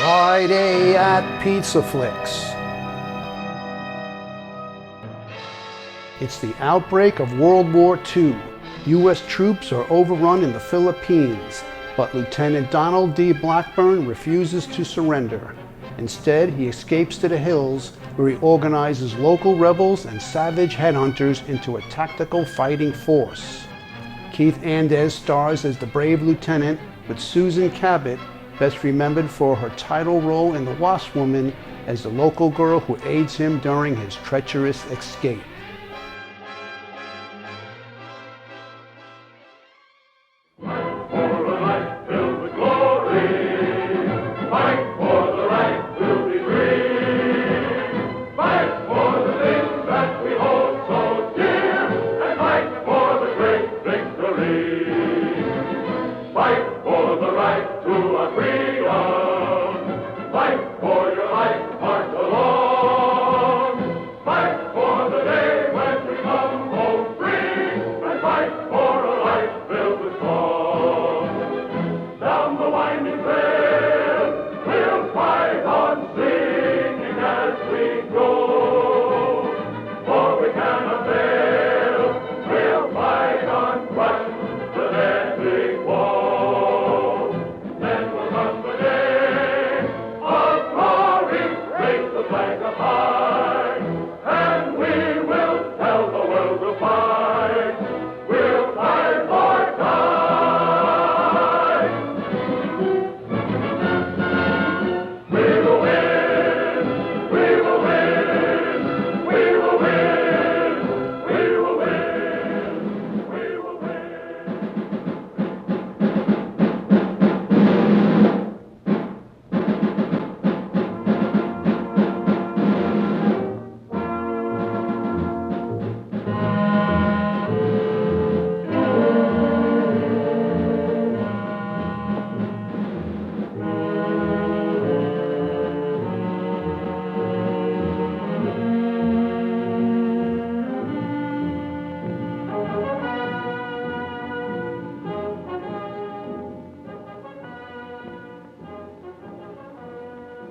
Friday at Pizza Flicks. It's the outbreak of World War II. U.S. troops are overrun in the Philippines, but Lieutenant Donald D. Blackburn refuses to surrender. Instead, he escapes to the hills, where he organizes local rebels and savage headhunters into a tactical fighting force. Keith Andes stars as the brave lieutenant, with Susan Cabot, best remembered for her title role in The Wasp Woman, as the local girl who aids him during his treacherous escape.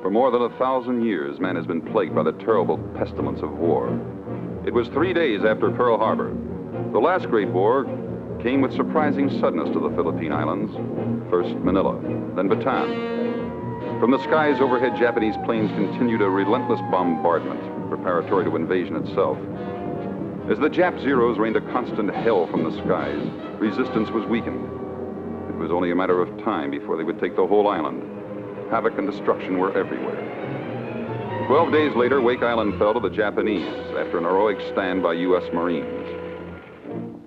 For more than 1,000 years, man has been plagued by the terrible pestilence of war. It was 3 days after Pearl Harbor. The last great war came with surprising suddenness to the Philippine Islands. First Manila, then Bataan. From the skies overhead, Japanese planes continued a relentless bombardment, preparatory to invasion itself. As the Jap Zeros rained a constant hell from the skies, resistance was weakened. It was only a matter of time before they would take the whole island. Havoc and destruction were everywhere. 12 days later, Wake Island fell to the Japanese after an heroic stand by U.S. Marines.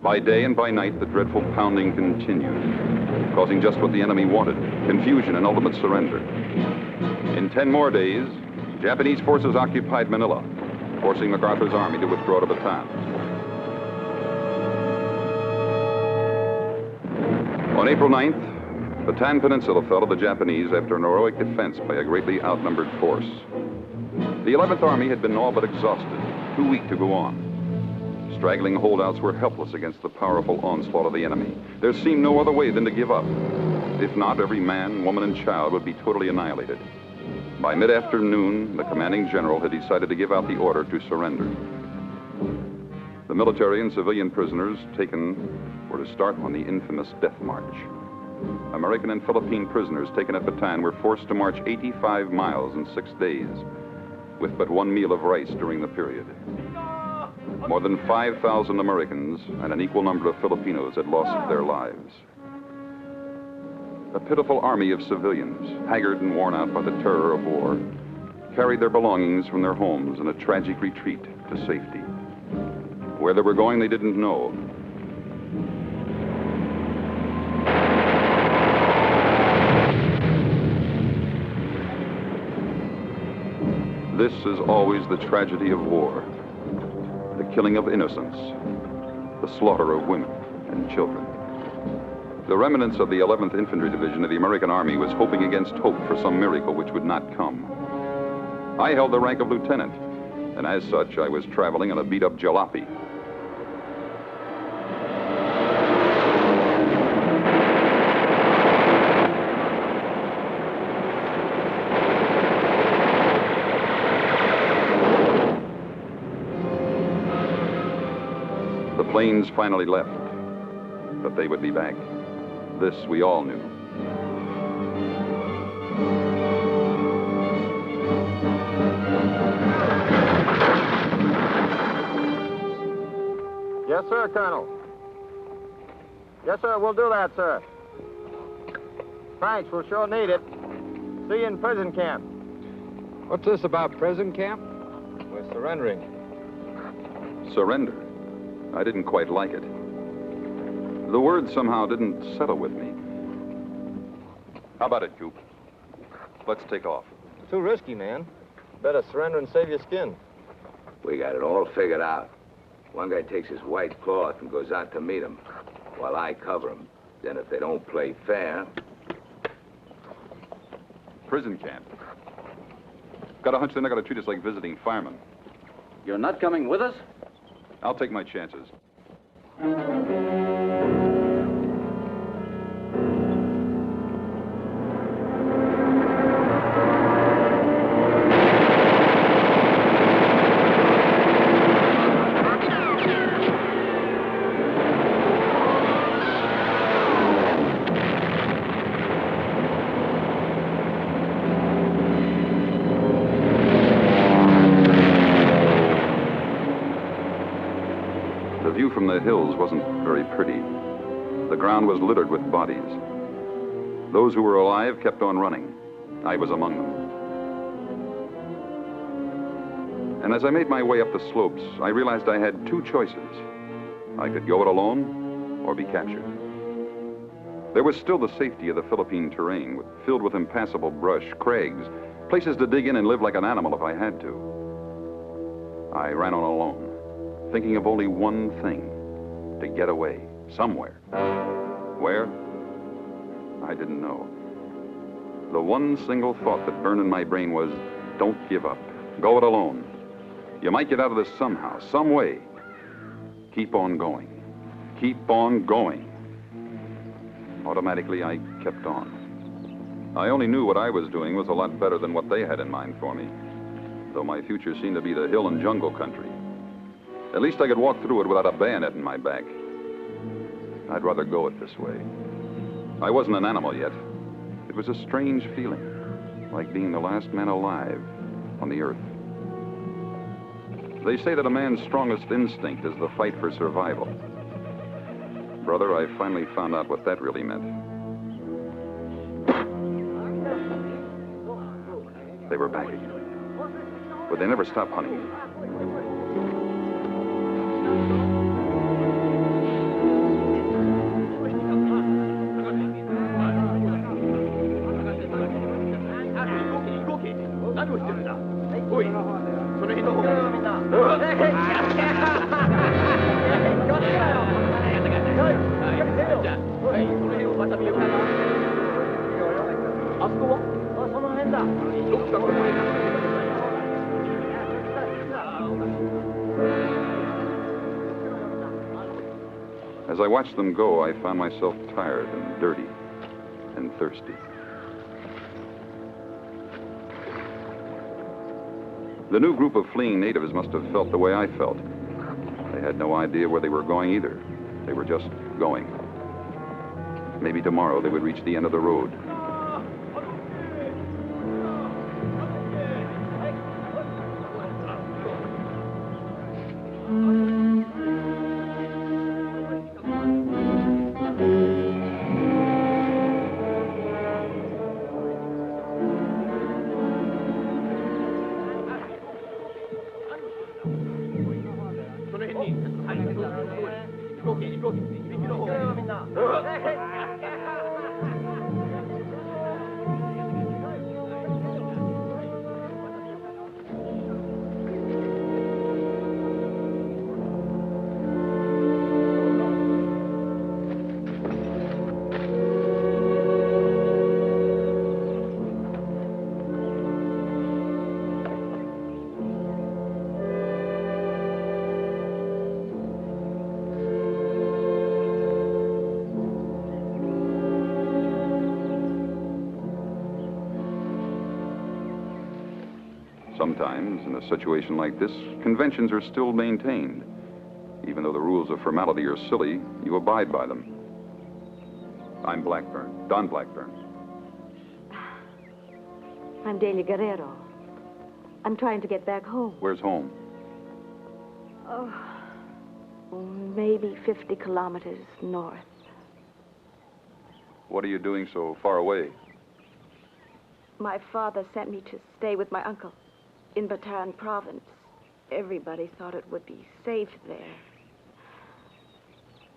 By day and by night, the dreadful pounding continued, causing just what the enemy wanted: confusion and ultimate surrender. In 10 more days, Japanese forces occupied Manila, forcing MacArthur's army to withdraw to Bataan. On April 9th, Bataan Peninsula fell to the Japanese after an heroic defense by a greatly outnumbered force. The 11th Army had been all but exhausted, too weak to go on. Straggling holdouts were helpless against the powerful onslaught of the enemy. There seemed no other way than to give up. If not, every man, woman, and child would be totally annihilated. By mid-afternoon, the commanding general had decided to give out the order to surrender. The military and civilian prisoners taken were to start on the infamous Death March. American and Philippine prisoners taken at Bataan were forced to march 85 miles in 6 days, with but one meal of rice during the period. More than 5,000 Americans and an equal number of Filipinos had lost their lives. A pitiful army of civilians, haggard and worn out by the terror of war, carried their belongings from their homes in a tragic retreat to safety. Where they were going, they didn't know. This is always the tragedy of war: the killing of innocents, the slaughter of women and children. The remnants of the 11th Infantry Division of the American Army was hoping against hope for some miracle which would not come. I held the rank of lieutenant, and as such, I was traveling on a beat-up jalopy. planes finally left. But they would be back. This we all knew. Yes, sir, Colonel. Yes, sir, we'll do that, sir. Thanks, we'll sure need it. See you in prison camp. What's this about prison camp? We're surrendering. Surrender. I didn't quite like it. The word somehow didn't settle with me. How about it, Coop? Let's take off. Too risky, man. Better surrender and save your skin. We got it all figured out. One guy takes his white cloth and goes out to meet him, while I cover him. Then if they don't play fair... Prison camp. Got a hunch they're not going to treat us like visiting firemen. You're not coming with us? I'll take my chances. The view from the hills wasn't very pretty. The ground was littered with bodies. Those who were alive kept on running. I was among them. And as I made my way up the slopes, I realized I had two choices. I could go it alone or be captured. There was still the safety of the Philippine terrain, filled with impassable brush, crags, places to dig in and live like an animal if I had to. I ran on alone, thinking of only one thing, to get away, somewhere. Where? I didn't know. The one single thought that burned in my brain was, don't give up. Go it alone. You might get out of this somehow, some way. Keep on going. Keep on going. Automatically, I kept on. I only knew what I was doing was a lot better than what they had in mind for me, though my future seemed to be the hill and jungle country. At least I could walk through it without a bayonet in my back. I'd rather go it this way. I wasn't an animal yet. It was a strange feeling, like being the last man alive on the earth. They say that a man's strongest instinct is the fight for survival. Brother, I finally found out what that really meant. They were back again. But they never stopped hunting me. As I watched them go, I found myself tired and dirty and thirsty. The new group of fleeing natives must have felt the way I felt. They had no idea where they were going either. They were just going. Maybe tomorrow they would reach the end of the road. Sometimes, in a situation like this, conventions are still maintained. Even though the rules of formality are silly, you abide by them. I'm Blackburn, Don Blackburn. I'm Delia Guerrero. I'm trying to get back home. Where's home? Oh, maybe 50 kilometers north. What are you doing so far away? My father sent me to stay with my uncle in Bataan province. Everybody thought it would be safe there.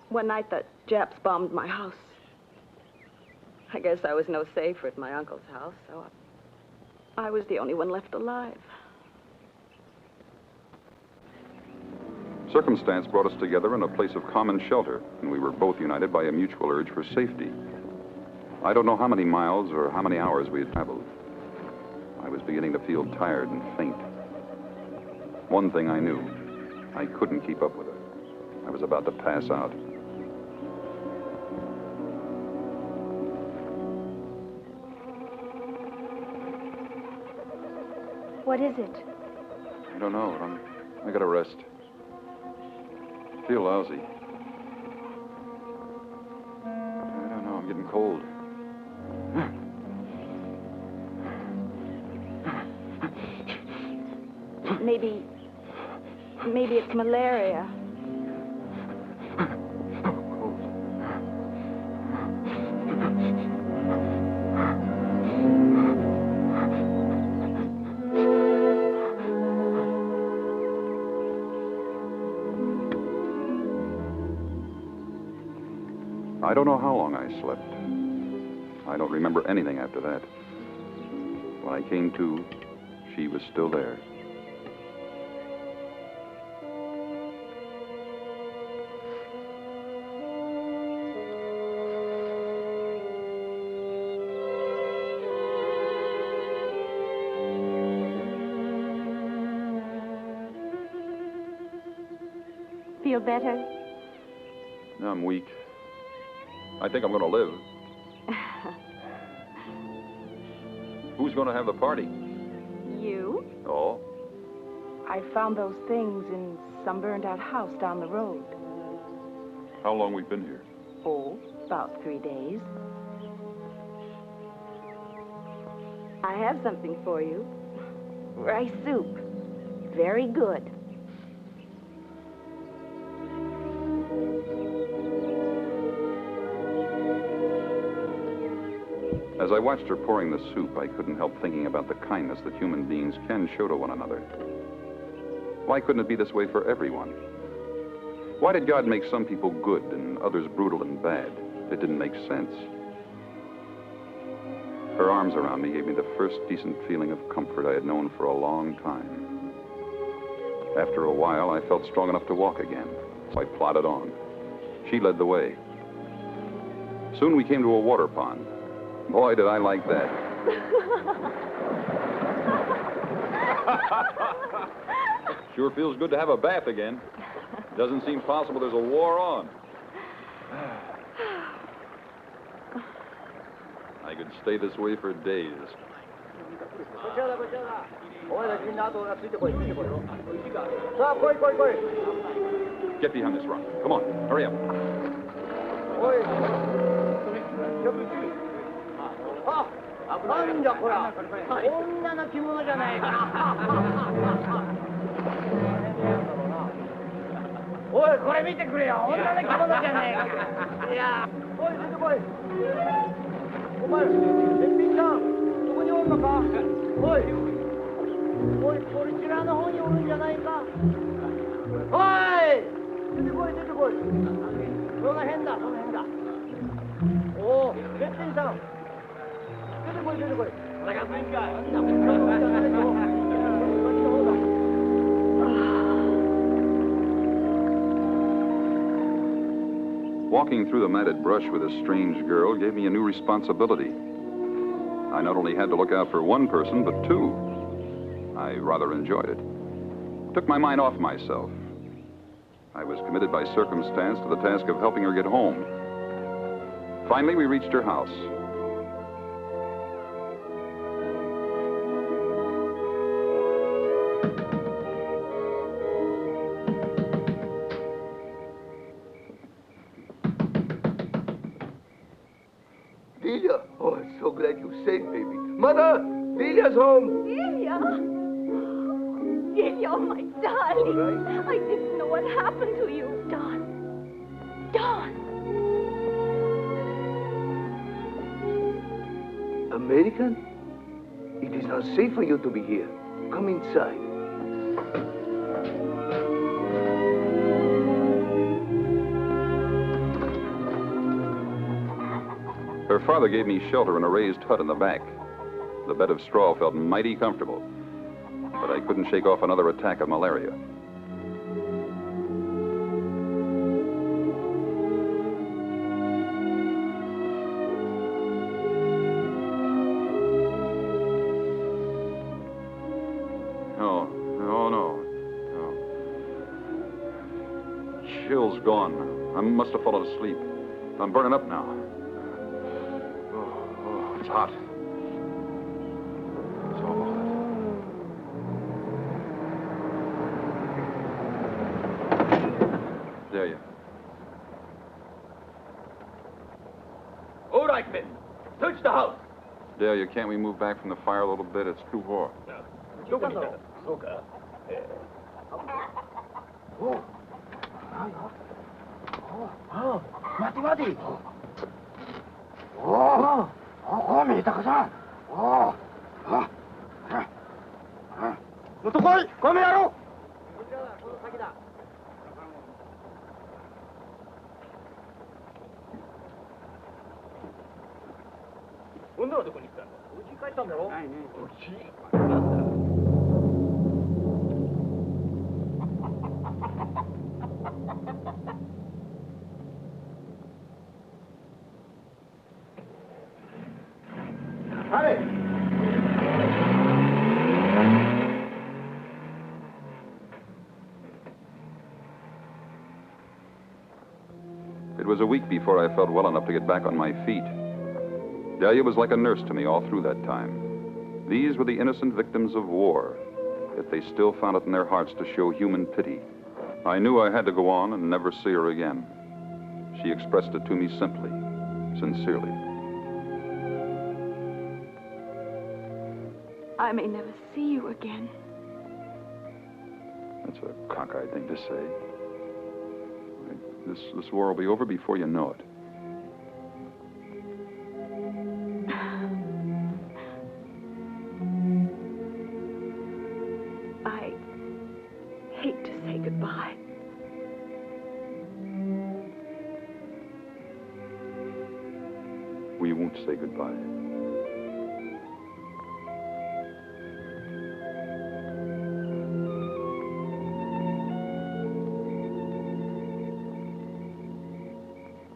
One night the Japs bombed my house. I guess I was no safer at my uncle's house, so I was the only one left alive. Circumstance brought us together in a place of common shelter, and we were both united by a mutual urge for safety. I don't know how many miles or how many hours we had traveled. I was beginning to feel tired and faint. One thing I knew, I couldn't keep up with her. I was about to pass out. What is it? I don't know. I gotta rest. Feel lousy. I don't know. I'm getting cold. Maybe it's malaria. I don't know how long I slept. I don't remember anything after that. When I came to, she was still there. Feel better? I'm weak. I think I'm going to live. Who's going to have the party? You? Oh? I found those things in some burned-out house down the road. How long we've been here? Oh, about 3 days. I have something for you. Rice soup. Very good. As I watched her pouring the soup, I couldn't help thinking about the kindness that human beings can show to one another. Why couldn't it be this way for everyone? Why did God make some people good and others brutal and bad? It didn't make sense. Her arms around me gave me the first decent feeling of comfort I had known for a long time. After a while, I felt strong enough to walk again, so I plodded on. She led the way. Soon we came to a water pond. Boy, did I like that. Sure feels good to have a bath again. Doesn't seem possible there's a war on. I could stay this way for days. Get behind this rock. Come on, hurry up. なんじゃこら、女の着物じゃないか。おい、これ見てくれよ、女の着物じゃないか。いや、おい、出てこい。お前、べっぴんさん、そこにおるのか。おい、おい、これちらの方におるんじゃないか。おい、出てこい、出てこい。その辺だ、その辺だ。おお、べっぴんさん。 Walking through the matted brush with a strange girl gave me a new responsibility. I not only had to look out for one person, but two. I rather enjoyed it. Took my mind off myself. I was committed by circumstance to the task of helping her get home. Finally, we reached her house. safe, baby. Mother, Delia's home. Delia! Delia, oh, my darling. All right. I didn't know what happened to you. Don. Don. American? It is not safe for you to be here. Come inside. Her father gave me shelter in a raised hut in the back. The bed of straw felt mighty comfortable, but I couldn't shake off another attack of malaria. Chill's gone. I must have fallen asleep. I'm burning up now. Oh, it's hot. It's awful hot. There you. All right, men. Search the house. Delia, can't we move back from the fire a little bit? It's too hot. Mati. Oh, minta ka sa. Mutukoy, come yaro. Undoはどこに行ったんだ？うち帰ったんだろ？ないね。うち？なんだ？It was a week before I felt well enough to get back on my feet. Delia was like a nurse to me all through that time. These were the innocent victims of war, yet they still found it in their hearts to show human pity. I knew I had to go on and never see her again. She expressed it to me simply, sincerely. I may never see you again. That's a cockeyed thing to say. This war will be over before you know it. I hate to say goodbye. We won't say goodbye.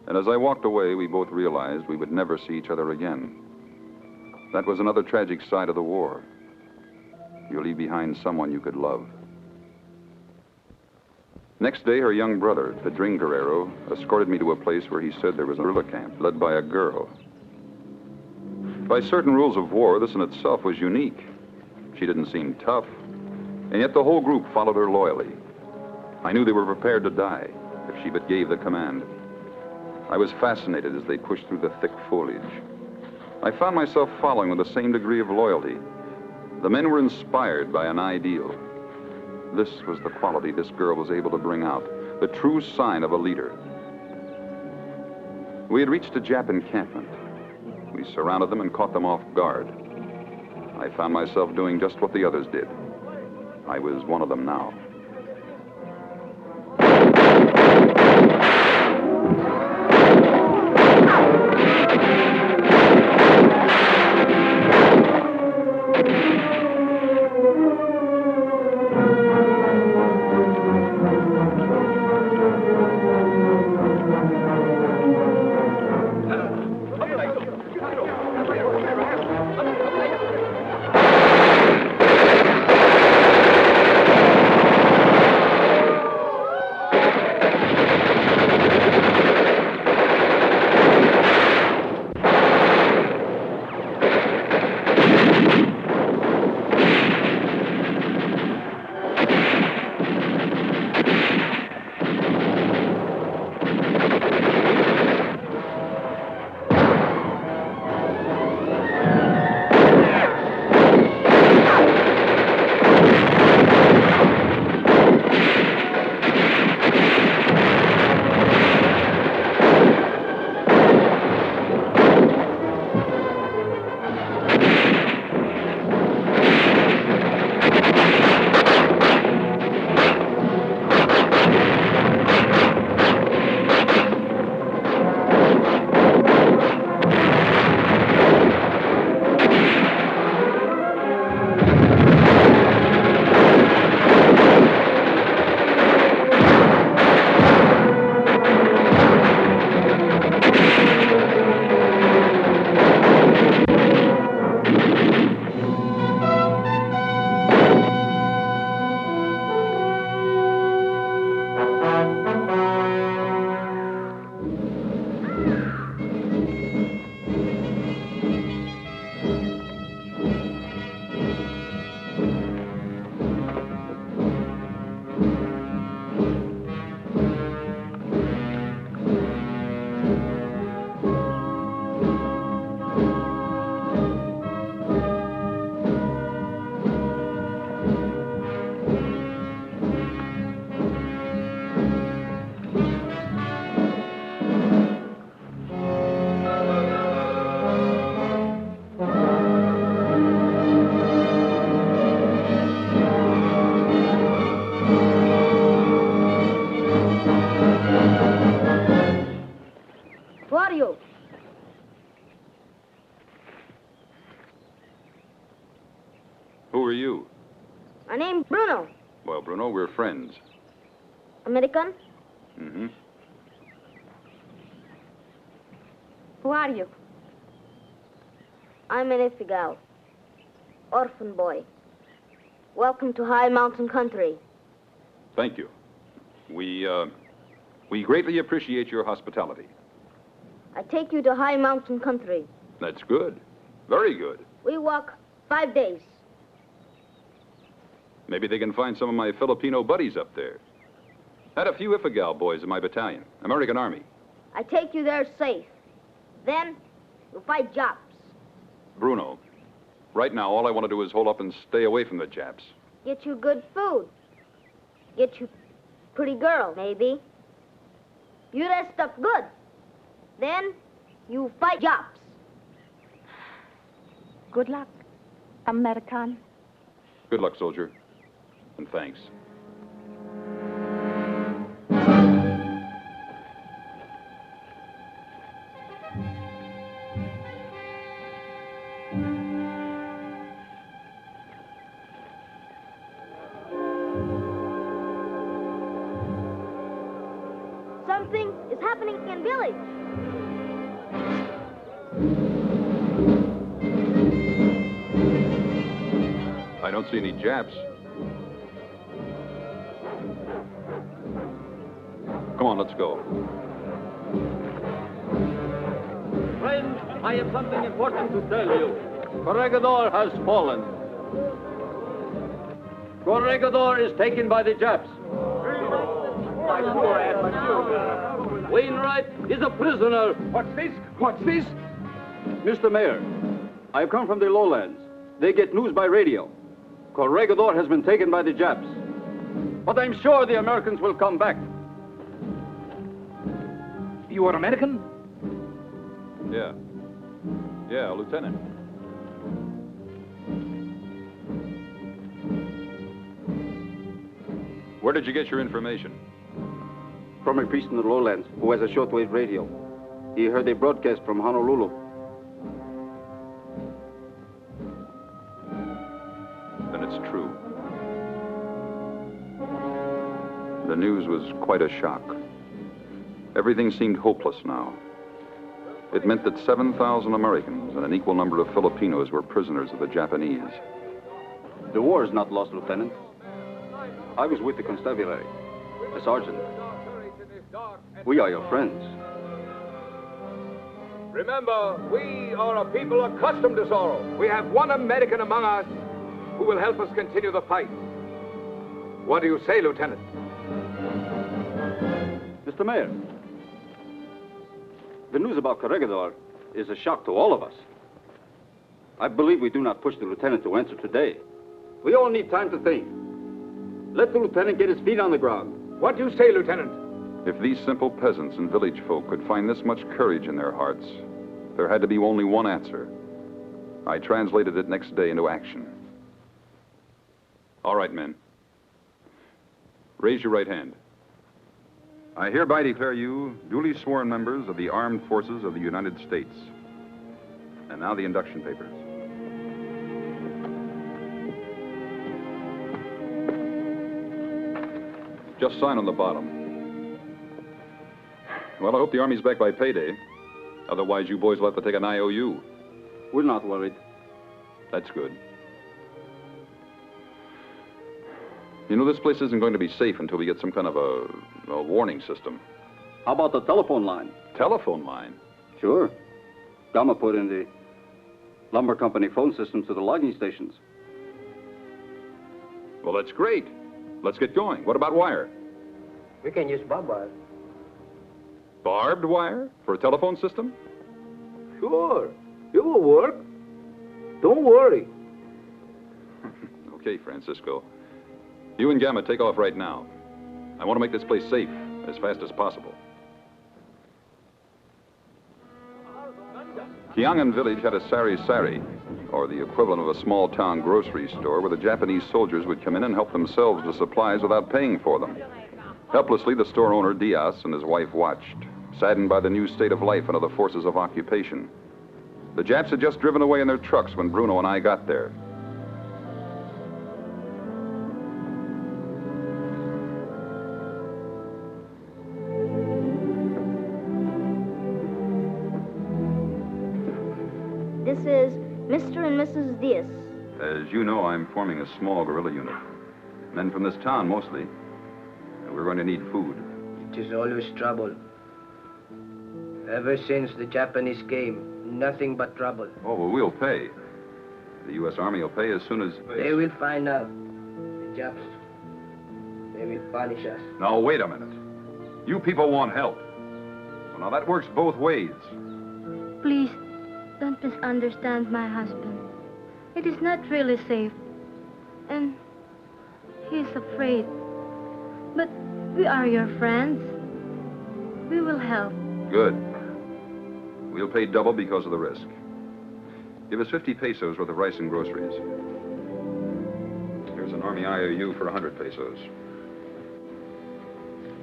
And as I walked away, we both realized we would never see each other again. That was another tragic side of the war. You leave behind someone you could love. Next day, her young brother, Pedrin Guerrero, escorted me to a place where he said there was a guerrilla camp led by a girl. By certain rules of war, this in itself was unique. She didn't seem tough, and yet the whole group followed her loyally. I knew they were prepared to die if she but gave the command. I was fascinated as they pushed through the thick foliage. I found myself following with the same degree of loyalty. The men were inspired by an ideal. This was the quality this girl was able to bring out, the true sign of a leader. We had reached a Jap encampment. We surrounded them and caught them off guard. I found myself doing just what the others did. I was one of them now. are you? My name's Bruno. Well, Bruno, we're friends. American? Mm-hmm. Who are you? I'm an Ifigal. Orphan boy. Welcome to High Mountain Country. Thank you. We greatly appreciate your hospitality. I take you to High Mountain Country. That's good. Very good. We walk 5 days. Maybe they can find some of my Filipino buddies up there. Had a few Ifigal boys in my battalion, American Army. I take you there safe. Then, you fight Japs. Bruno, right now all I want to do is hold up and stay away from the Japs. Get you good food. Get you pretty girl, maybe. You rest up good. Then, you fight Japs. Good luck, American. Good luck, soldier. And thanks. Something is happening in village. I don't see any Japs. Come on, let's go. Friends, I have something important to tell you. Corregidor has fallen. Corregidor is taken by the Japs. Wainwright is a prisoner. What's this? What's this? Mr. Mayor, I have come from the lowlands. They get news by radio. Corregidor has been taken by the Japs. But I'm sure the Americans will come back. You are American? Yeah. Yeah, Lieutenant. Where did you get your information? From a priest in the lowlands who has a shortwave radio. He heard a broadcast from Honolulu. Then it's true. The news was quite a shock. Everything seemed hopeless now. It meant that 7,000 Americans and an equal number of Filipinos were prisoners of the Japanese. The war is not lost, Lieutenant. I was with the constabulary, the sergeant. We are your friends. Remember, we are a people accustomed to sorrow. We have one American among us who will help us continue the fight. What do you say, Lieutenant? Mr. Mayor, the news about Corregidor is a shock to all of us. I believe we do not push the lieutenant to answer today. We all need time to think. Let the lieutenant get his feet on the ground. What do you say, Lieutenant? If these simple peasants and village folk could find this much courage in their hearts, there had to be only one answer. I translated it next day into action. All right, men. Raise your right hand. I hereby declare you duly sworn members of the Armed Forces of the United States. And now the induction papers. Just sign on the bottom. Well, I hope the Army's back by payday. Otherwise, you boys will have to take an IOU. We're not worried. That's good. You know, this place isn't going to be safe until we get some kind of a warning system. How about the telephone line? Telephone line? Sure. Gama put in the lumber company phone system to the logging stations. Well, that's great. Let's get going. What about wire? We can use barbed wire. Barbed wire for a telephone system? Sure. It will work. Don't worry. Okay, Francisco. You and Gamma take off right now. I want to make this place safe as fast as possible. Kiangan village had a sari-sari, or the equivalent of a small-town grocery store where the Japanese soldiers would come in and help themselves to supplies without paying for them. Helplessly, the store owner, Diaz, and his wife watched, saddened by the new state of life under the forces of occupation. The Japs had just driven away in their trucks when Bruno and I got there. Mr. and Mrs. Diaz. As you know, I'm forming a small guerrilla unit. Men from this town, mostly. And we're going to need food. It is always trouble. Ever since the Japanese came, nothing but trouble. Oh, well, we'll pay. The U.S. Army will pay as soon as... They will find out. The Japs, they will punish us. Now, wait a minute. You people want help. Well, now, that works both ways. Please, don't misunderstand my husband. It is not really safe. And he is afraid. But we are your friends. We will help. Good. We'll pay double because of the risk. Give us 50 pesos worth of rice and groceries. Here's an Army IOU for 100 pesos.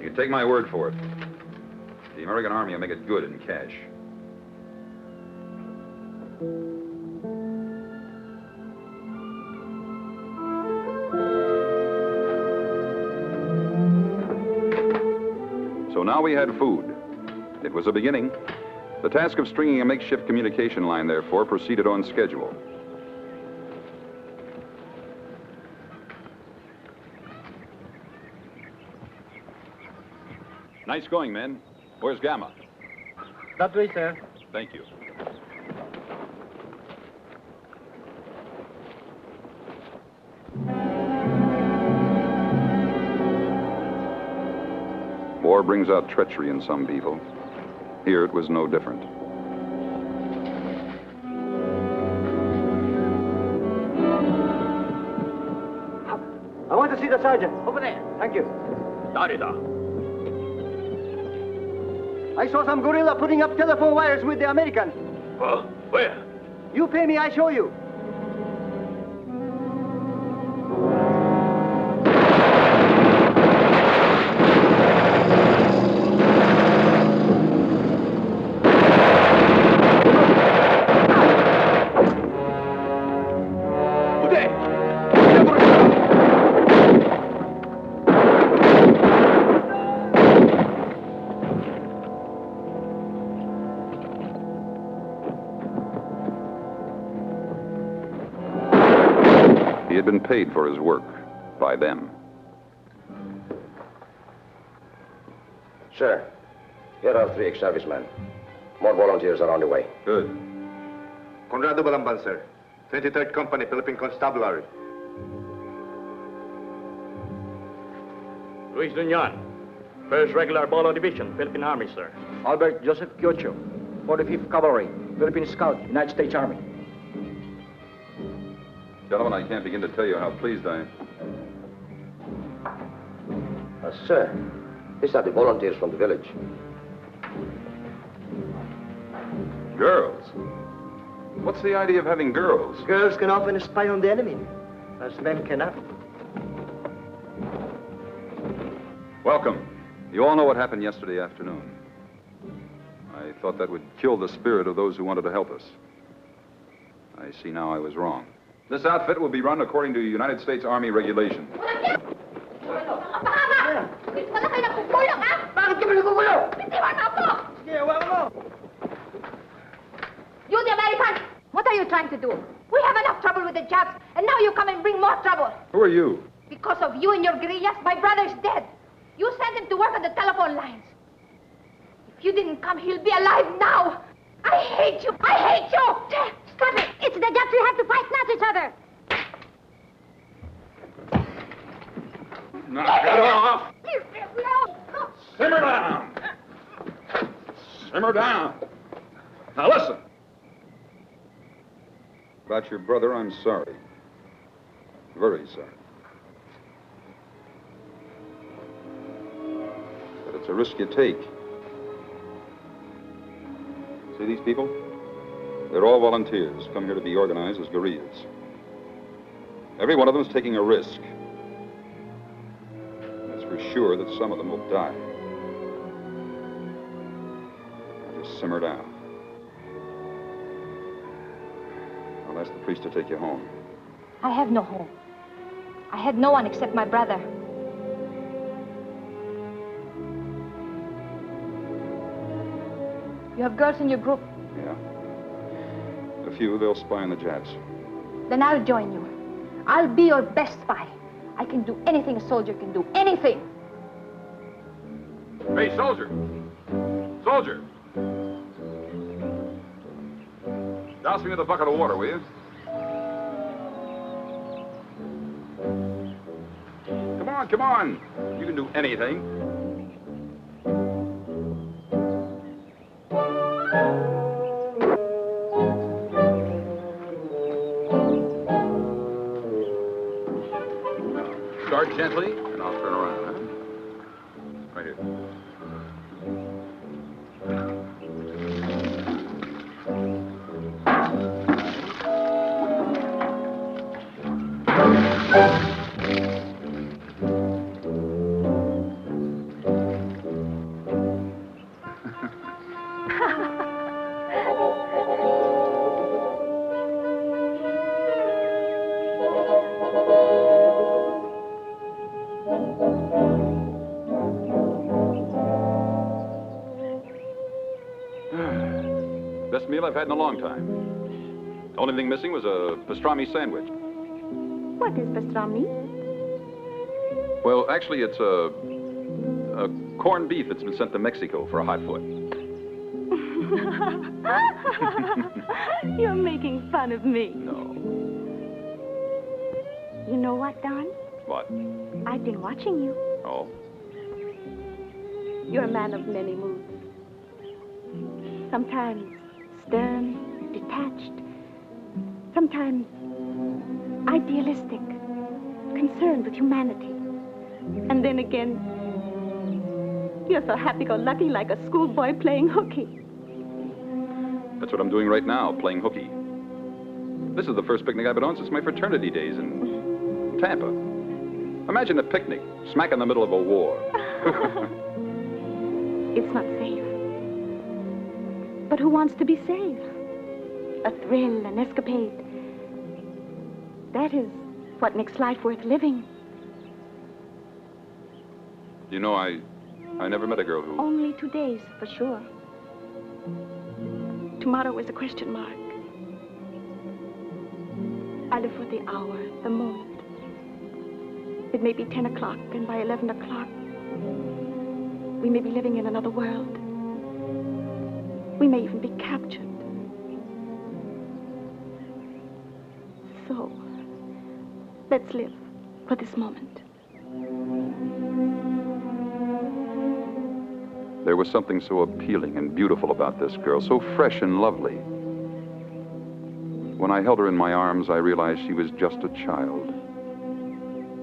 You can take my word for it. The American Army will make it good in cash. So now we had food. It was a beginning. The task of stringing a makeshift communication line, therefore, proceeded on schedule. Nice going, men. Where's Gamma? That way, sir. Thank you. War brings out treachery in some people. Here it was no different. I want to see the sergeant. Over there. Thank you. Darida. I saw some gorilla putting up telephone wires with the Americans. Where? You pay me, I show you. He had been paid for his work by them. Sir, here are 3 ex-servicemen. More volunteers are on the way. Good. Conrado Balamban, sir. 23rd Company, Philippine Constabulary. Luis Dunyan, 1st Regular Bolo Division, Philippine Army, sir. Albert Joseph Kyocho, 45th Cavalry, Philippine Scout, United States Army. Gentlemen, I can't begin to tell you how pleased I am. Sir, these are the volunteers from the village. Girls? What's the idea of having girls? Girls can often spy on the enemy, as men cannot. Welcome. You all know what happened yesterday afternoon. I thought that would kill the spirit of those who wanted to help us. I see now I was wrong. This outfit will be run according to United States Army regulations. You, the Americans, what are you trying to do? We have enough trouble with the Japs, and now you come and bring more trouble. Who are you? Because of you and your guerrillas, my brother's dead. You sent him to work on the telephone lines. If you didn't come, he'll be alive now. I hate you. I hate you. Stop it. It's the Japs we have to fight, not each other. Knock it off. No. Simmer down. Simmer down. Now listen. About your brother, I'm sorry. Very sorry. But it's a risk you take. See these people? They're all volunteers, come here to be organized as guerrillas. Every one of them is taking a risk. It's for sure that some of them will die. Now just simmer down. I'll ask the priest to take you home. I have no home. I had no one except my brother. You have girls in your group? Yeah. A you, they'll spy on the Japs. Then I'll join you. I'll be your best spy. I can do anything a soldier can do. Anything. Hey, soldier! Soldier! Douse me with a bucket of water, will you? Come on, come on! You can do anything. Start gently, and I'll turn around, huh? Right here. Best meal I've had in a long time. The only thing missing was a pastrami sandwich. What is pastrami? Well, actually, it's a corned beef that's been sent to Mexico for a hot foot. You're making fun of me. No. You know what, Don? What? I've been watching you. Oh? You're a man of many moods. Sometimes stern, detached. Sometimes idealistic, concerned with humanity. And then again, you're so happy-go-lucky like a schoolboy playing hooky. That's what I'm doing right now, playing hooky. This is the first picnic I've been on since my fraternity days in Tampa. Imagine a picnic, smack in the middle of a war. It's not safe. But who wants to be safe? A thrill, an escapade. That is what makes life worth living. You know, I never met a girl who... Only 2 days, for sure. Tomorrow is a question mark. I live for the hour, the moment. It may be 10 o'clock, and by 11 o'clock, we may be living in another world. We may even be captured. So, let's live for this moment. There was something so appealing and beautiful about this girl, so fresh and lovely. When I held her in my arms, I realized she was just a child.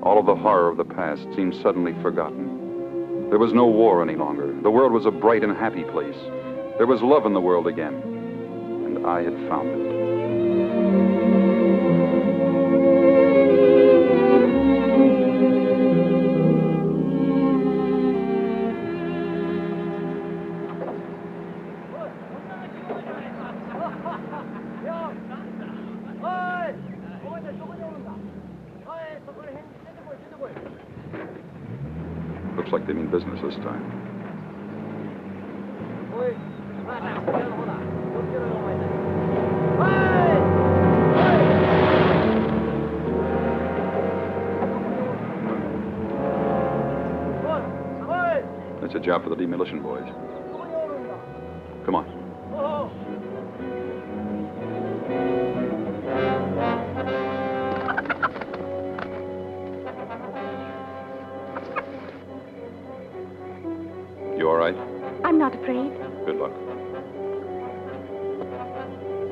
All of the horror of the past seemed suddenly forgotten. There was no war any longer. The world was a bright and happy place. There was love in the world again, and I had found it. Looks like they mean business this time. It's a job for the demolition boys. Come on. You all right? I'm not afraid. Good luck.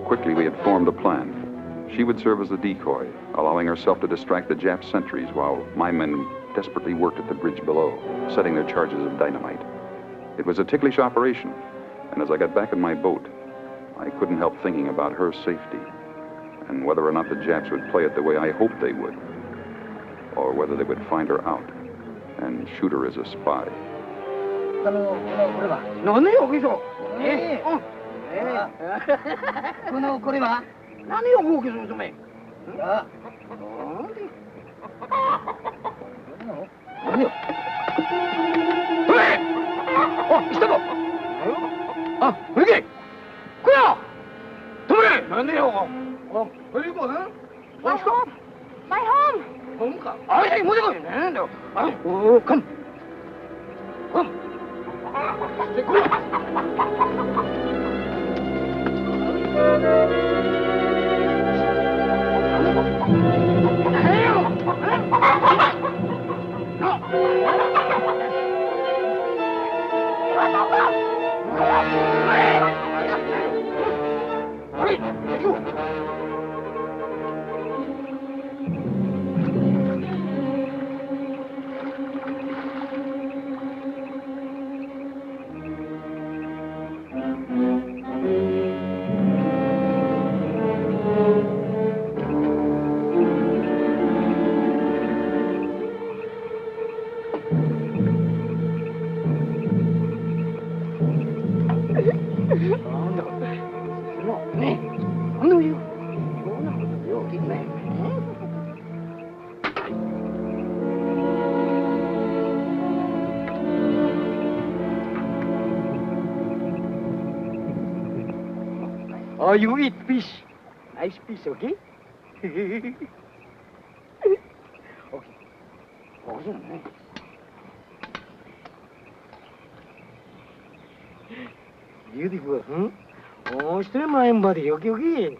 Quickly, we had formed a plan. She would serve as the decoy, allowing herself to distract the Jap sentries while my men desperately worked at the bridge below, setting their charges of dynamite. It was a ticklish operation, and as I got back in my boat, I couldn't help thinking about her safety and whether or not the Japs would play it the way I hoped they would, or whether they would find her out and shoot her as a spy. 何よ、こいつ。これは何を動きするつもり？何よ。おい、来たぞ。あ、行け。来いよ。止め。 뭔데요? 그리고, My home! My home! 뭔가? 아이, 뭐가 있는데? come. Oh, you eat fish. Nice fish, okay? Okay. Awesome, Beautiful, huh? Oh, streamline body, okay.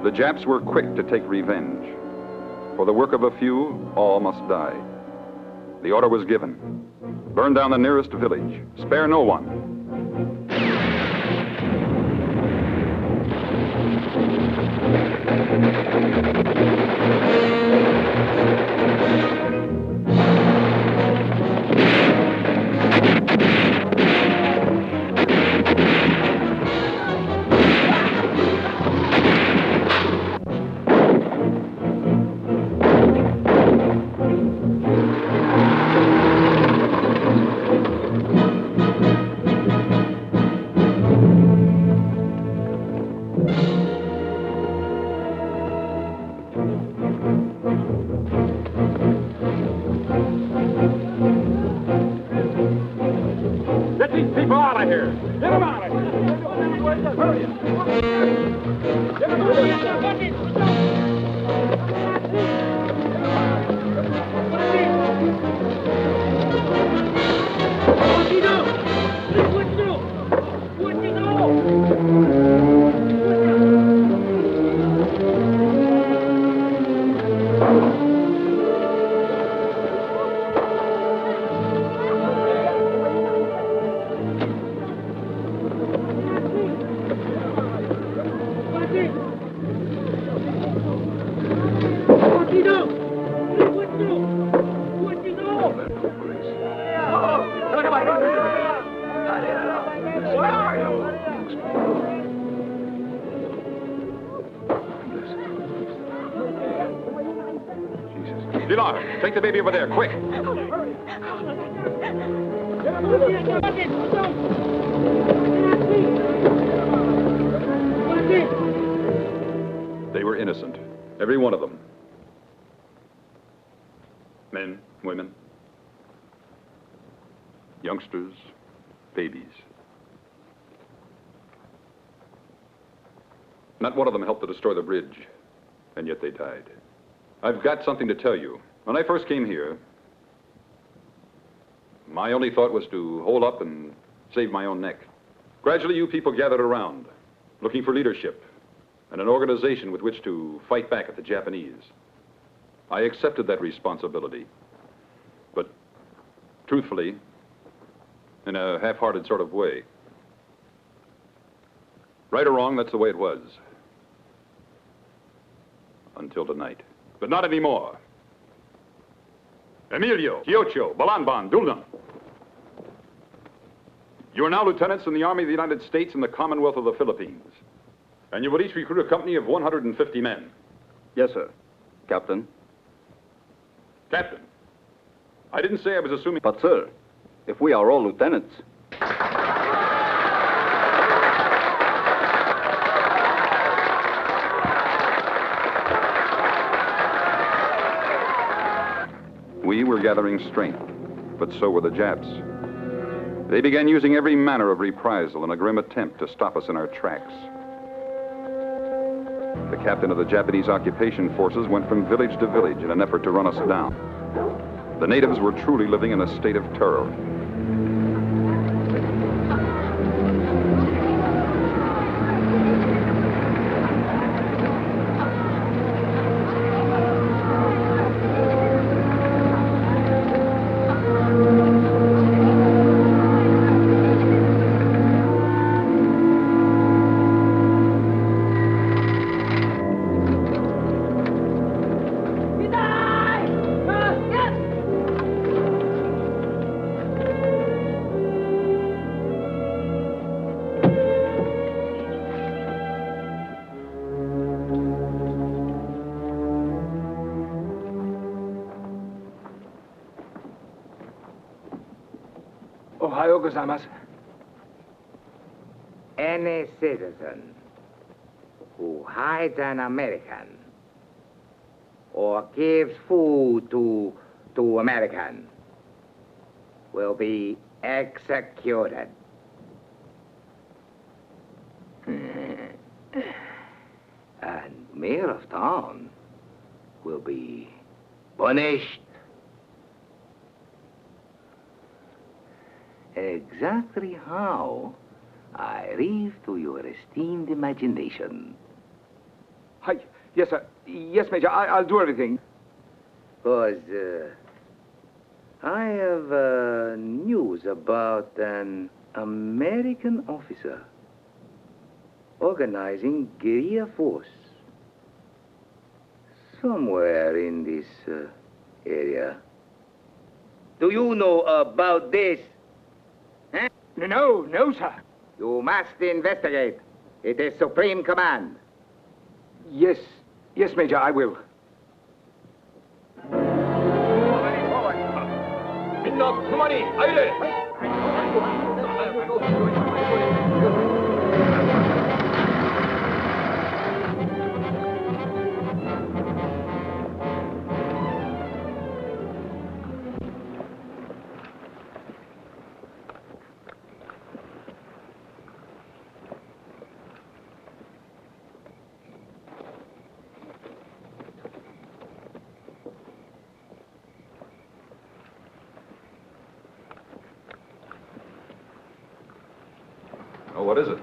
The Japs were quick to take revenge. For the work of a few, all must die. The order was given. Burn down the nearest village. Spare no one. Where are you? Pilar, take the baby over there, quick. They were innocent, every one of them. Men, women, youngsters, babies. Not one of them helped to destroy the bridge, and yet they died. I've got something to tell you. When I first came here, my only thought was to hold up and save my own neck. Gradually, you people gathered around, looking for leadership and an organization with which to fight back at the Japanese. I accepted that responsibility, but truthfully, in a half-hearted sort of way. Right or wrong, that's the way it was. Until tonight. But not anymore. Emilio, Kyocho, Balanban, Duldan. You are now lieutenants in the Army of the United States and the Commonwealth of the Philippines. And you will each recruit a company of 150 men. Yes, sir. Captain. Captain, I didn't say I was assuming... But, sir, if we are all lieutenants... We were gathering strength, but so were the Japs. They began using every manner of reprisal in a grim attempt to stop us in our tracks. The captain of the Japanese occupation forces went from village to village in an effort to run us down. The natives were truly living in a state of terror. Ohio gozaimasu. Any citizen who hides an American or gives food to American will be executed. And mayor of town will be punished. Exactly how, I leave to your esteemed imagination. Hi. Yes, sir. Yes, Major. I'll do everything. Because I have news about an American officer organizing guerrilla force somewhere in this area. Do you know about this? Huh? No, sir. You must investigate. It is supreme command. Yes, Major, I will. Oh, what is it?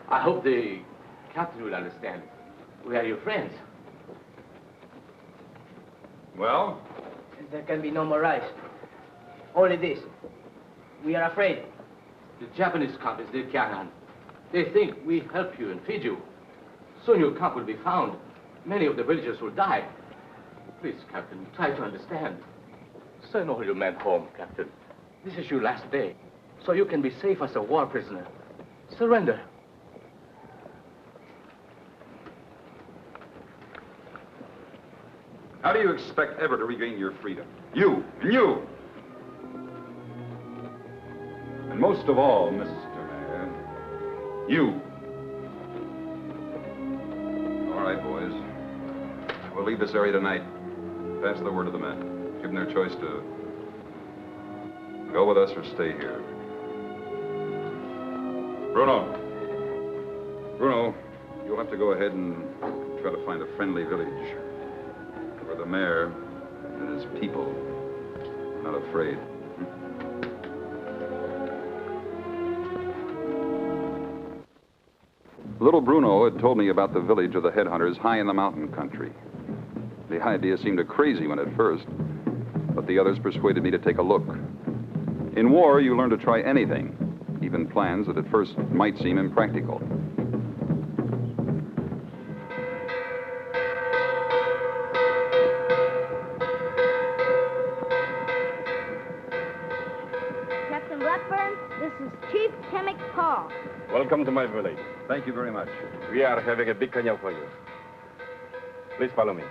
I hope the captain will understand. We are your friends. Well? There can be no more rice. Only this. We are afraid. The Japanese camp is near Kiangan. They think we help you and feed you. Soon your camp will be found. Many of the villagers will die. Please, Captain, try to understand. Send all your men home, Captain. This is your last day, so you can be safe as a war prisoner. Surrender. How do you expect ever to regain your freedom? You, and you! And most of all, Mr. Mayor, you. All right, boys. We'll leave this area tonight. Pass the word to the men. Give them their choice to go with us or stay here. Bruno, you'll have to go ahead and try to find a friendly village where the mayor and his people are not afraid. Little Bruno had told me about the village of the headhunters high in the mountain country. The idea seemed a crazy one at first, but the others persuaded me to take a look. In war, you learn to try anything, even plans that at first might seem impractical. Captain Blackburn, this is Chief Temik Paul. Welcome to my village. Thank you very much. We are having a big caña for you. Please follow me.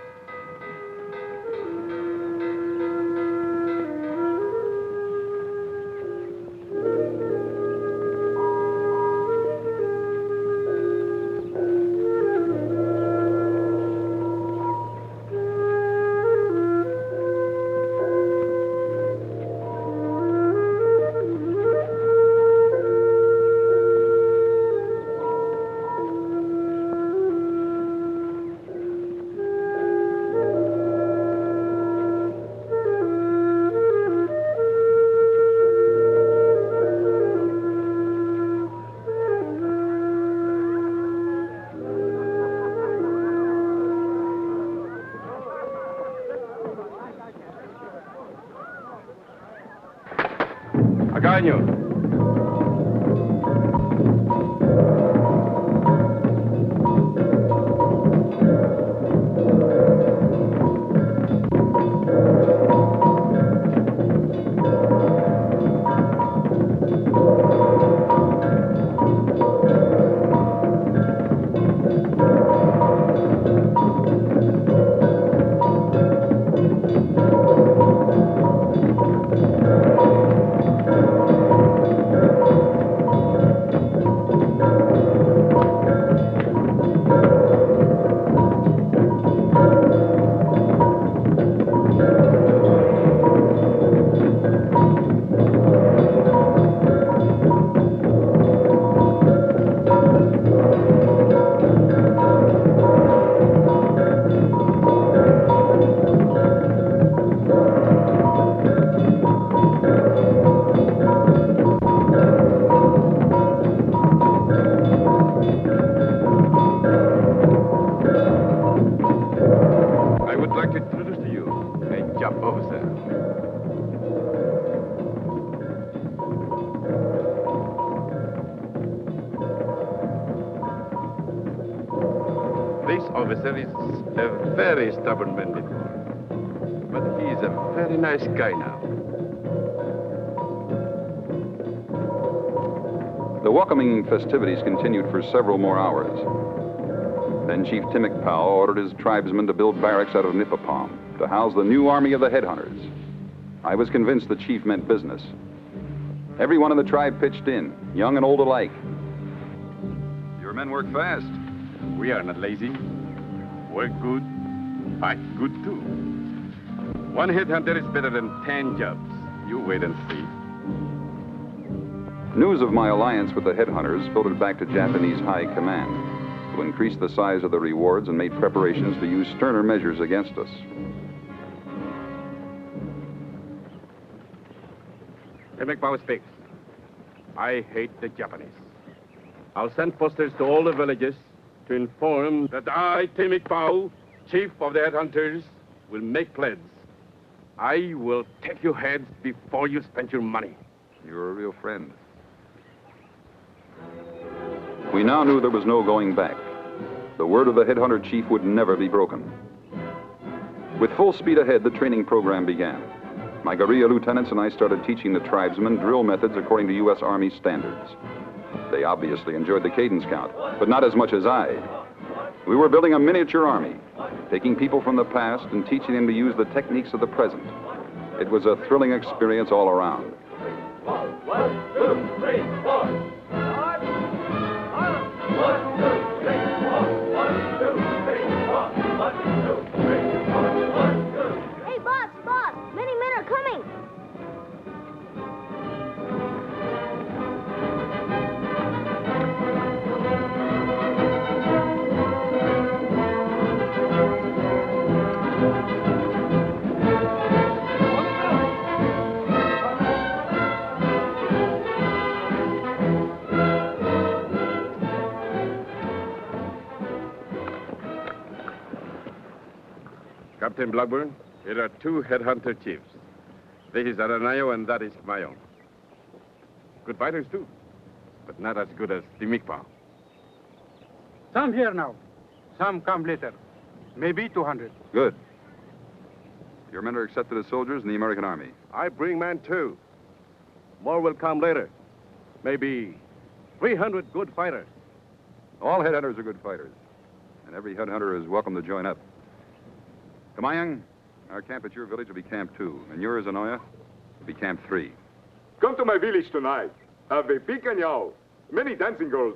Agaño. This officer is a very stubborn man before, but he is a very nice guy now. The welcoming festivities continued for several more hours. Then Chief Temik Powell ordered his tribesmen to build barracks out of Nippapalm to house the new army of the headhunters. I was convinced the chief meant business. Everyone in the tribe pitched in, young and old alike. Your men work fast. We are not lazy. Work good, fight good too. One headhunter is better than 10 jobs. You wait and see. News of my alliance with the headhunters filtered back to Japanese high command, who increased the size of the rewards and made preparations to use sterner measures against us. Temik Powell speaks. I hate the Japanese. I'll send posters to all the villages to inform that I, Temik Powell, chief of the headhunters, will make pledge. I will take your heads before you spend your money. You're a real friend. We now knew there was no going back. The word of the headhunter chief would never be broken. With full speed ahead, the training program began. My guerrilla lieutenants and I started teaching the tribesmen drill methods according to U.S. Army standards. They obviously enjoyed the cadence count, but not as much as I. We were building a miniature army, taking people from the past and teaching them to use the techniques of the present. It was a thrilling experience all around. 1, 2, 3, 4. 1, 2, 3, 4. 1, 2, 3, 4. 1, 2, 3, 4. 1, 2. Hey, boss, boss! Many men are coming! Captain Blackburn, here are 2 headhunter chiefs. This is Aranayo and that is Mayon. Good fighters, too, but not as good as Timikpao. Some here now. Some come later. Maybe 200. Good. Your men are accepted as soldiers in the American Army. I bring men, too. More will come later. Maybe 300 good fighters. All headhunters are good fighters, and every headhunter is welcome to join up. Kamayang, our camp at your village will be Camp 2, and yours, Anoya, will be Camp 3. Come to my village tonight. Have a picanhao. Many dancing girls.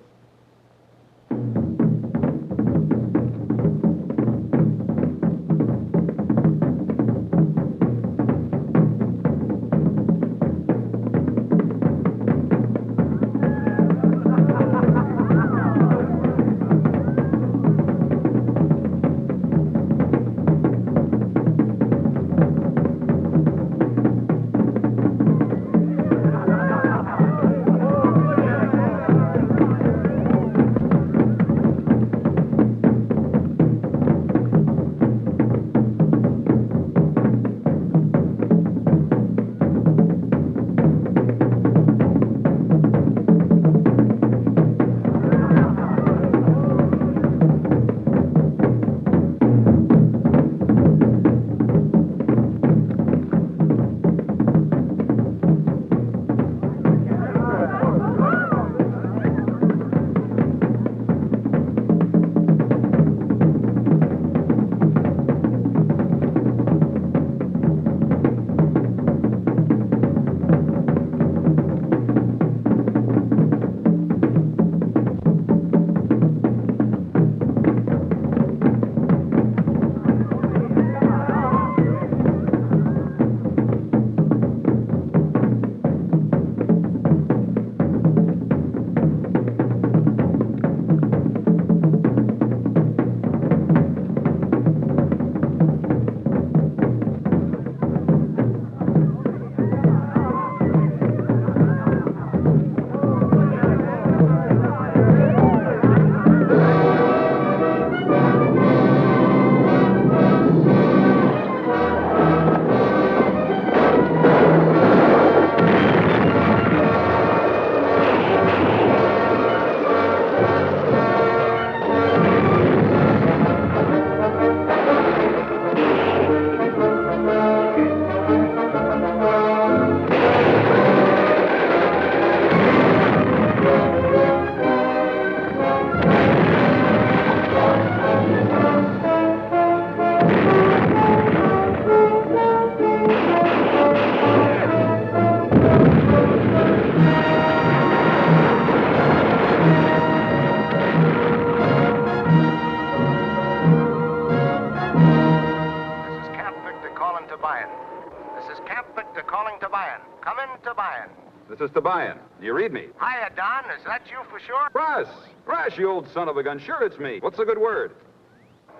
This is Tobian. Do you read me? Hiya, Don. Is that you for sure? Russ! Russ, you old son of a gun. Sure, it's me. What's the good word?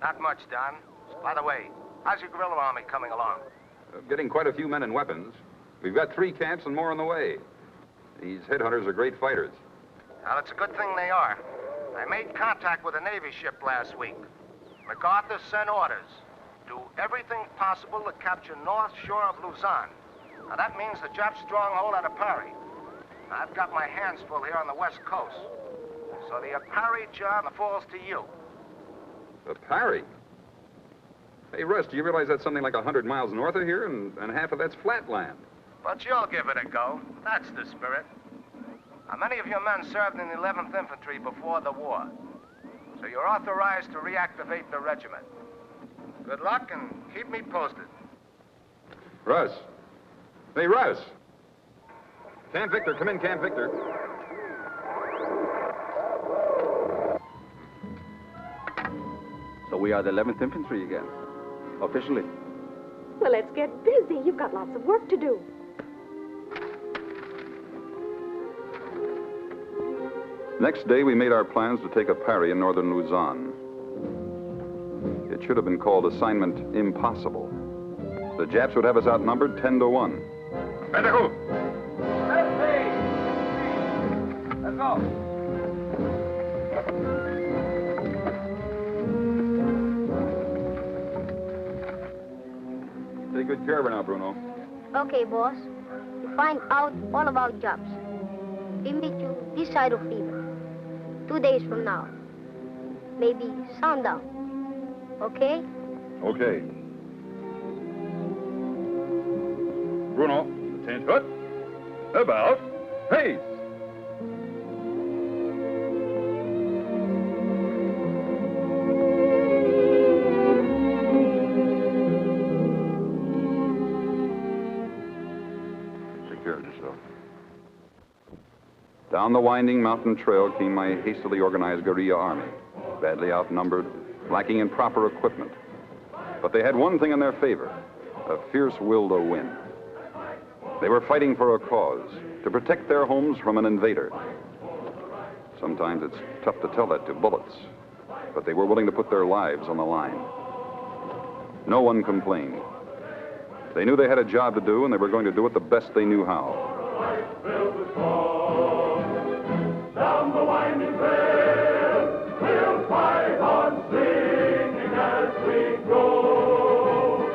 Not much, Don. By the way, how's your guerrilla army coming along? Getting quite a few men and weapons. We've got 3 camps and more on the way. These headhunters are great fighters. Well, it's a good thing they are. I made contact with a Navy ship last week. MacArthur sent orders. Do everything possible to capture north shore of Luzon. Now, that means the Jap stronghold at Apari. I've got my hands full here on the west coast. So the Apari job falls to you. Apari? Hey, Russ, do you realize that's something like 100 miles north of here, and half of that's flat land? But you'll give it a go. That's the spirit. Now, many of your men served in the 11th Infantry before the war, so you're authorized to reactivate the regiment. Good luck, and keep me posted. Russ. Hey, Russ. Camp Victor, come in, Camp Victor. So we are the 11th Infantry again, officially. Well, let's get busy. You've got lots of work to do. Next day, we made our plans to take a parry in northern Luzon. It should have been called Assignment Impossible. The Japs would have us outnumbered 10-1. Let's go. Take good care of her now, Bruno. Okay, boss. You find out all about jobs. We meet you this side of river. 2 days from now. Maybe sundown. Okay? Okay. Bruno, change foot. About face. Take care of yourself. Down the winding mountain trail came my hastily organized guerrilla army, badly outnumbered, lacking in proper equipment. But they had one thing in their favor, a fierce will to win. They were fighting for a cause, to protect their homes from an invader. Sometimes it's tough to tell that to bullets, but they were willing to put their lives on the line. No one complained. They knew they had a job to do, and they were going to do it the best they knew how. Down the winding trail, we'll fight on singing as we go.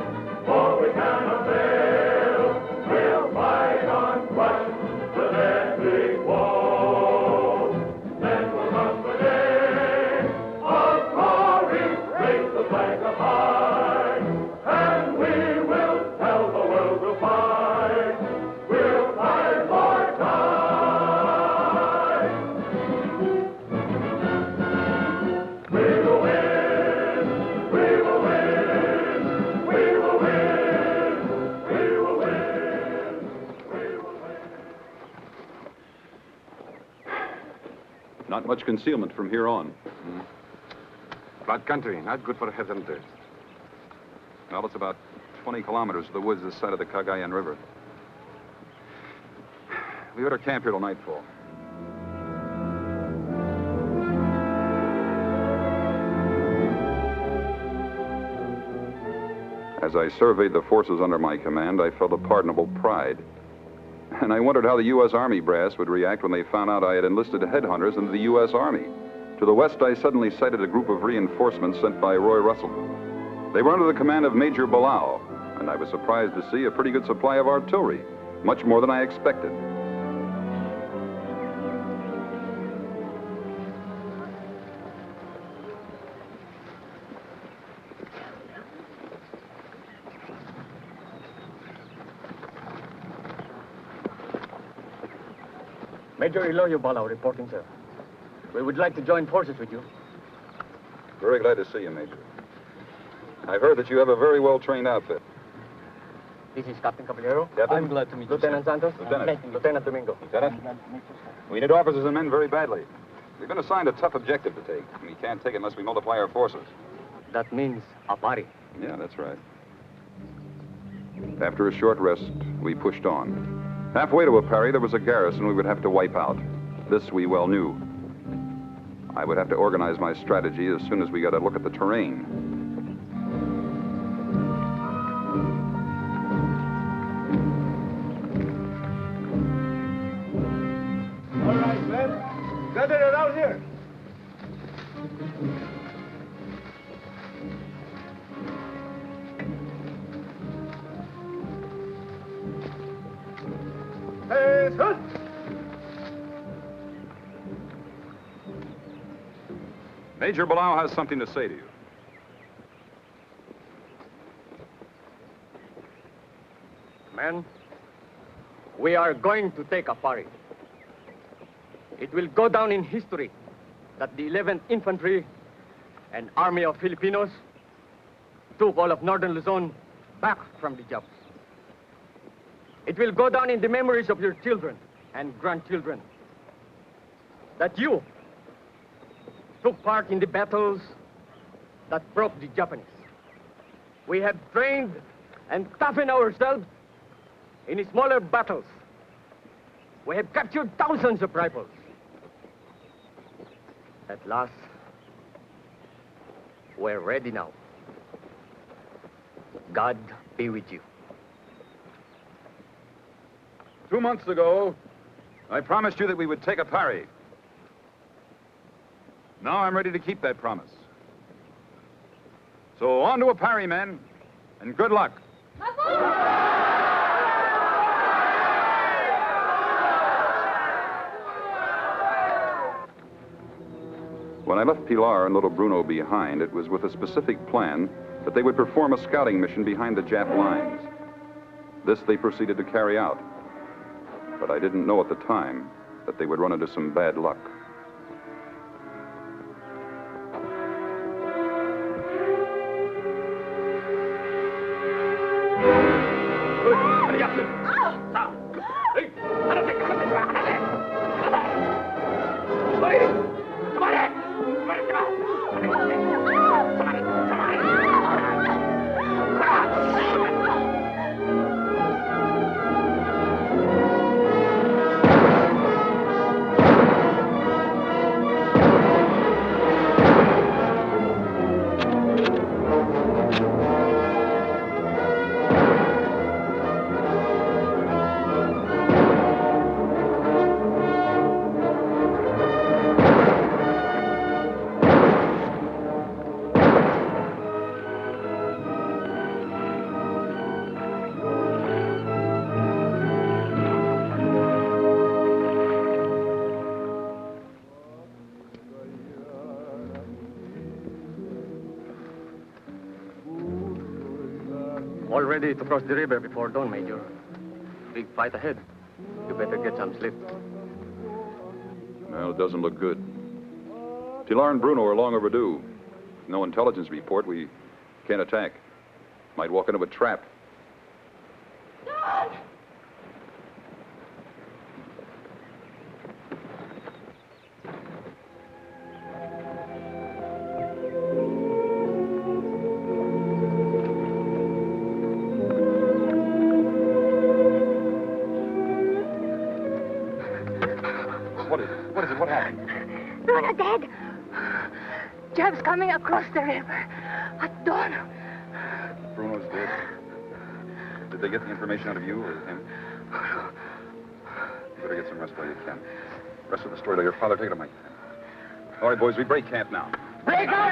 For we cannot fail, we'll fight on crush the deadly foe. Then will come the day of glory, raise the flag up high, and we will tell the world we'll fight. We'll fight for time. Not much concealment from here on. Flat country, not good for headhunters. Well, it's about 20 kilometers to the woods this side of the Cagayan River. We ought to camp here till nightfall. As I surveyed the forces under my command, I felt a pardonable pride. And I wondered how the U.S. Army brass would react when they found out I had enlisted headhunters into the U.S. Army. To the west, I suddenly sighted a group of reinforcements sent by Roy Russell. They were under the command of Major Bilal, and I was surprised to see a pretty good supply of artillery, much more than I expected. Major Eloy Bilal reporting, sir. We would like to join forces with you. Very glad to see you, Major. I've heard that you have a very well-trained outfit. This is Captain Caballero. Captain? I'm glad to meet you, Lieutenant Santos. Lieutenant. Lieutenant Domingo. Lieutenant? We need officers and men very badly. We've been assigned a tough objective to take, and we can't take it unless we multiply our forces. That means a party. Yeah, that's right. After a short rest, we pushed on. Halfway to Apari, there was a garrison we would have to wipe out. This we well knew. I would have to organize my strategy as soon as we got a look at the terrain. All right, men. Gather around here. Hey, son. Major Bilal has something to say to you. Men, we are going to take a party. It will go down in history that the 11th Infantry and Army of Filipinos took all of northern Luzon back from the Japs. It will go down in the memories of your children and grandchildren that you took part in the battles that broke the Japanese. We have trained and toughened ourselves in smaller battles. We have captured thousands of rifles. At last, we're ready now. God be with you. 2 months ago, I promised you that we would take a parry. Now I'm ready to keep that promise. So on to a parry, men, and good luck. When I left Pilar and little Bruno behind, it was with a specific plan that they would perform a scouting mission behind the Jap lines. This they proceeded to carry out. But I didn't know at the time that they would run into some bad luck. All ready to cross the river before dawn, Major. Big fight ahead. You better get some sleep. Well, it doesn't look good. Pilar and Bruno are long overdue. No intelligence report. We can't attack. Might walk into a trap. Don! What is it? What happened? Bruno dead. Jab's coming across the river at dawn. Bruno's dead. Did they get the information out of you or him? You better get some rest while you can. Rest of the story to your father. Take it to Mike. All right, boys, we break camp now. Break up!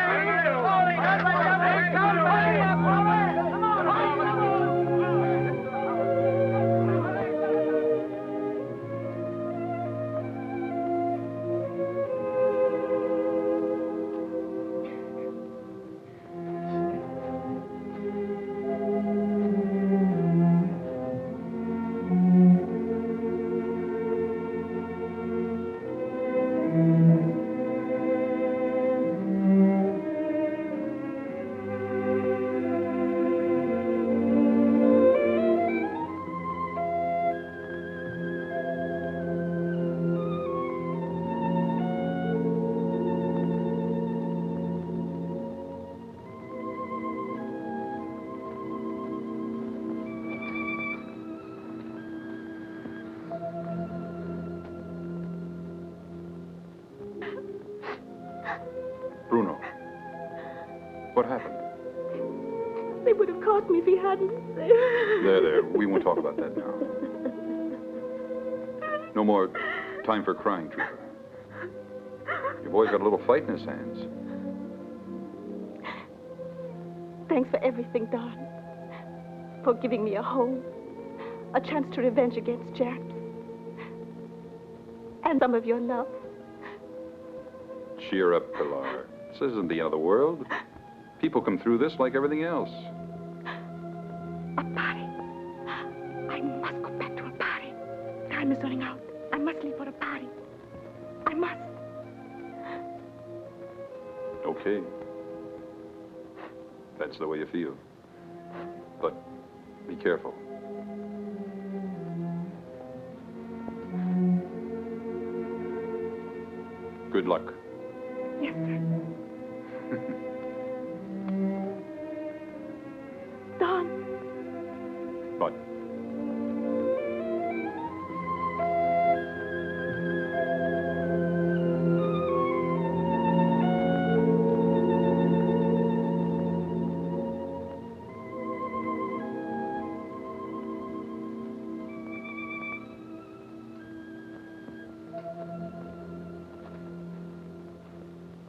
Bruno, what happened? They would have caught me if he hadn't. There. We won't talk about that now. No more time for crying, Trooper. Your boy's got a little fight in his hands. Thanks for everything, Don. For giving me a home, a chance to revenge against Japs, and some of your love. Cheer up, Pilar. This isn't the end of the world. People come through this like everything else. A party. I Time is running out. I must leave for a party. I must. Okay. That's the way you feel. But be careful. Good luck. Yes, sir. Don. But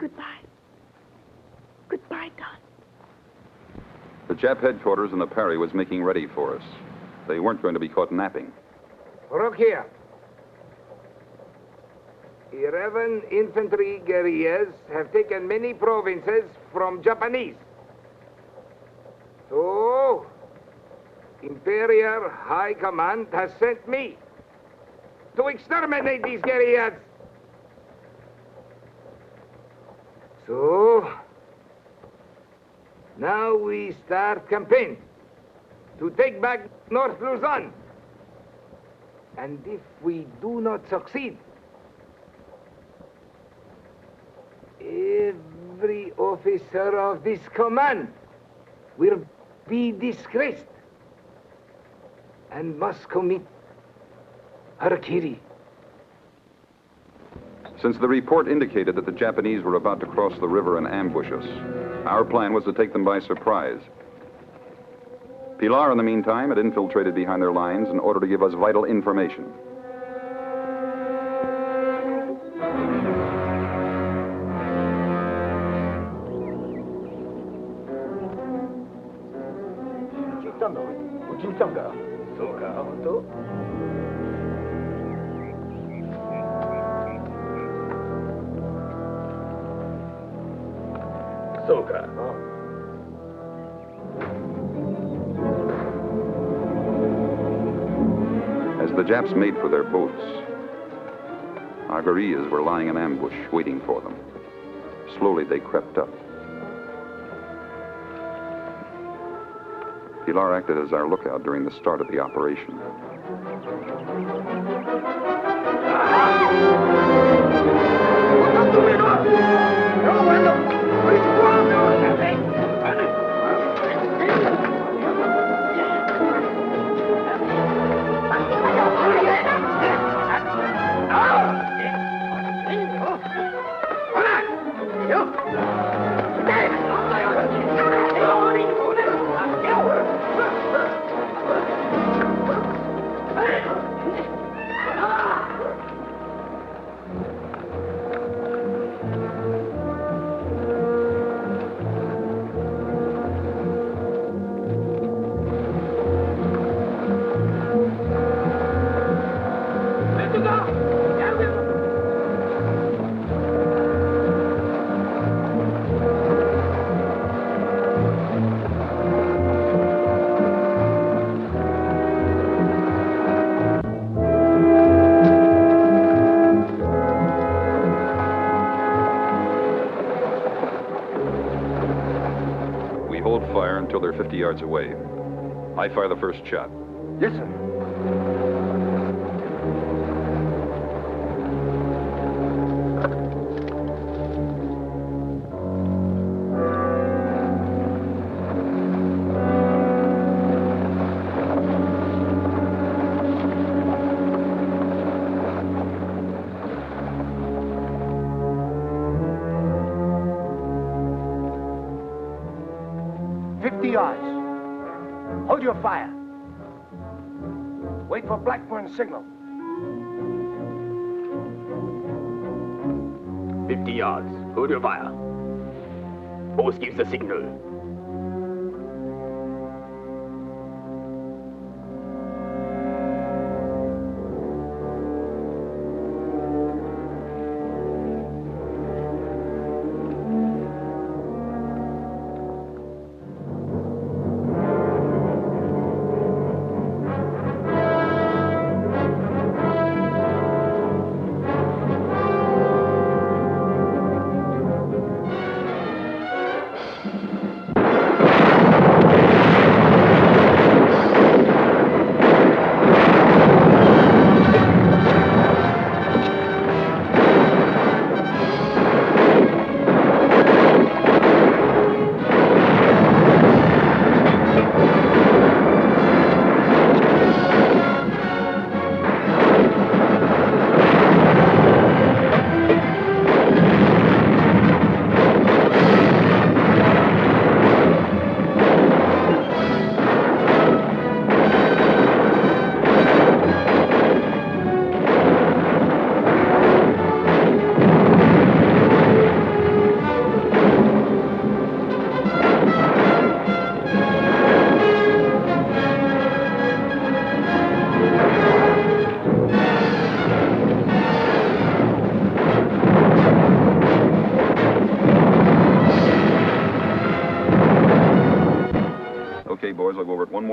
Goodbye. Goodbye, Don. the Jap headquarters in the Parry was making ready for us. They weren't going to be caught napping. Look here. 11 infantry guerrillas have taken many provinces from Japanese. So, Imperial High Command has sent me to exterminate these guerrillas. So, now we start campaign to take back North Luzon. And if we do not succeed, every officer of this command will be disgraced and must commit harakiri. Since the report indicated that the Japanese were about to cross the river and ambush us, our plan was to take them by surprise. Pilar, in the meantime, had infiltrated behind their lines in order to give us vital information. As the Japs made for their boats, our guerrillas were lying in ambush, waiting for them. Slowly, they crept up. Pilar acted as our lookout during the start of the operation. Hold fire until they're 50 yards away. I fire the first shot. Yes, sir. Hold your fire. Wait for Blackburn's signal. 50 yards. Hold your fire. Boss gives the signal.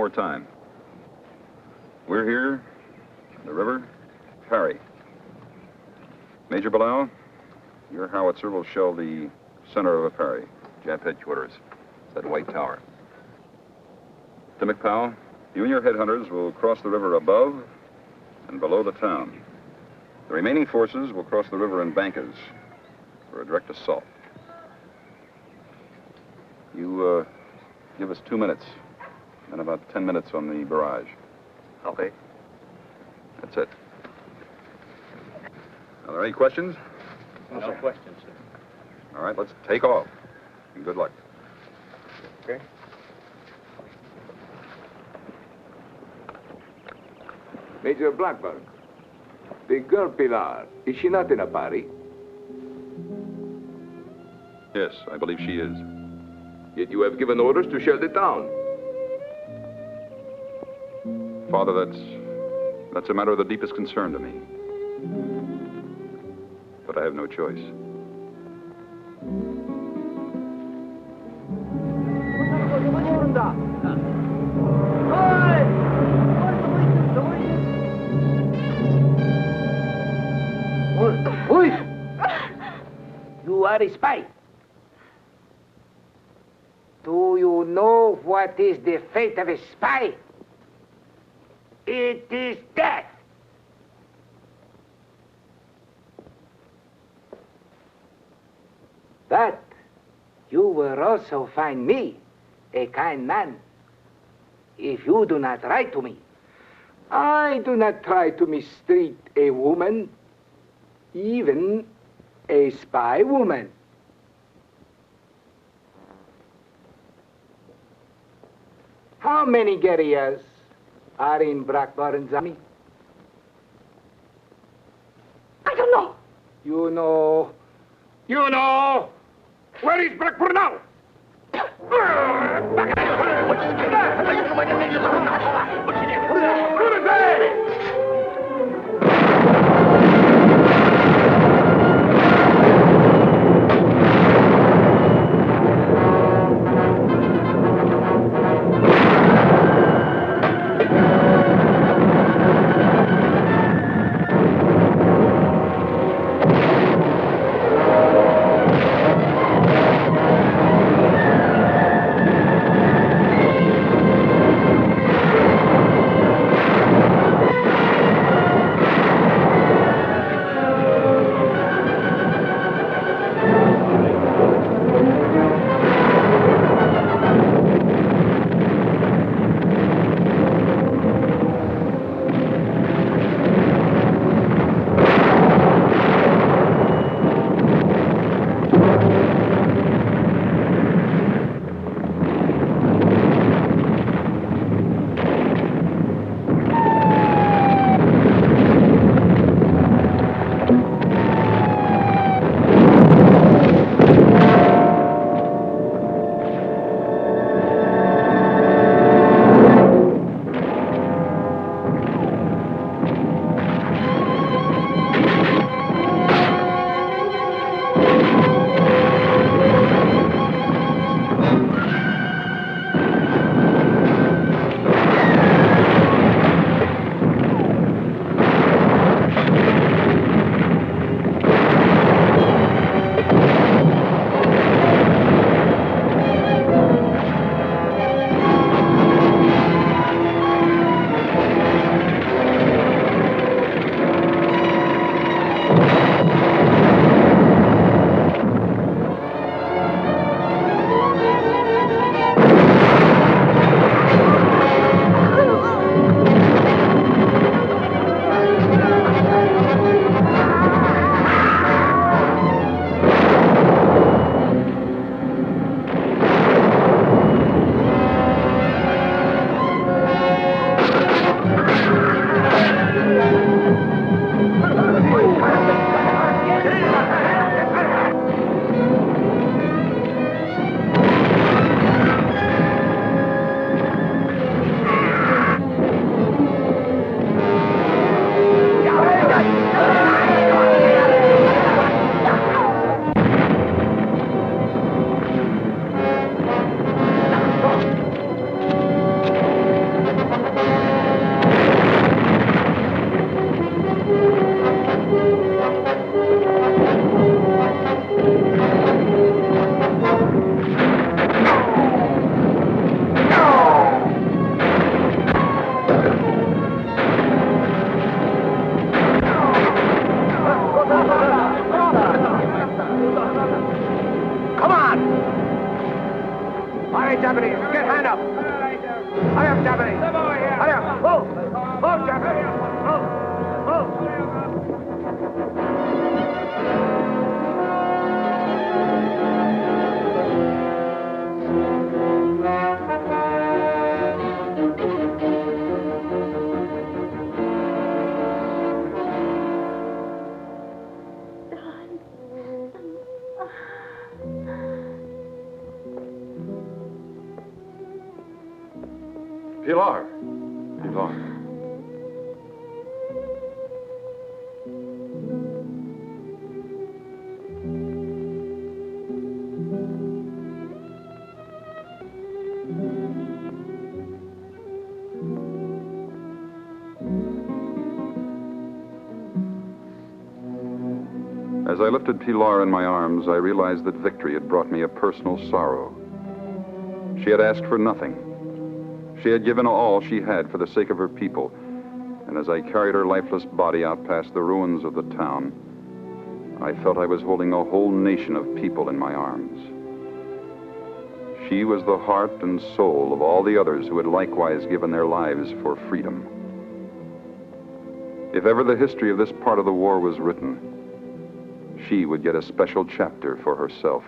more time. We're here, on the river, Parry. Major Bilal, your howitzer will shell the center of Parry, Jap headquarters. It's that white tower. Timothy Powell, you and your headhunters will cross the river above and below the town. The remaining forces will cross the river in bankers for a direct assault. You give us 2 minutes and about 10 minutes on the barrage. Okay. That's it. Are there any questions? No questions, sir. All right, let's take off. And good luck. Okay. Major Blackburn, the girl Pilar, is she not in a party? Yes, I believe she is. Yet you have given orders to shell the town. Father, that's a matter of the deepest concern to me. But I have no choice. You are a spy. Do you know what is the fate of a spy? It is death. But you will also find me a kind man if you do not write to me. I do not try to mistreat a woman, even a spy woman. How many guerrillas are in Blackburn's army? I don't know. You know. You know. Where is Blackburn now? Japanese. Get hand up. Hurry up, Japanese. Hurry up. Move. Move, Japanese. Move. Pilar. Pilar. As I lifted Pilar in my arms, I realized that victory had brought me a personal sorrow. She had asked for nothing. She had given all she had for the sake of her people, and as I carried her lifeless body out past the ruins of the town, I felt I was holding a whole nation of people in my arms. She was the heart and soul of all the others who had likewise given their lives for freedom. If ever the history of this part of the war was written, she would get a special chapter for herself.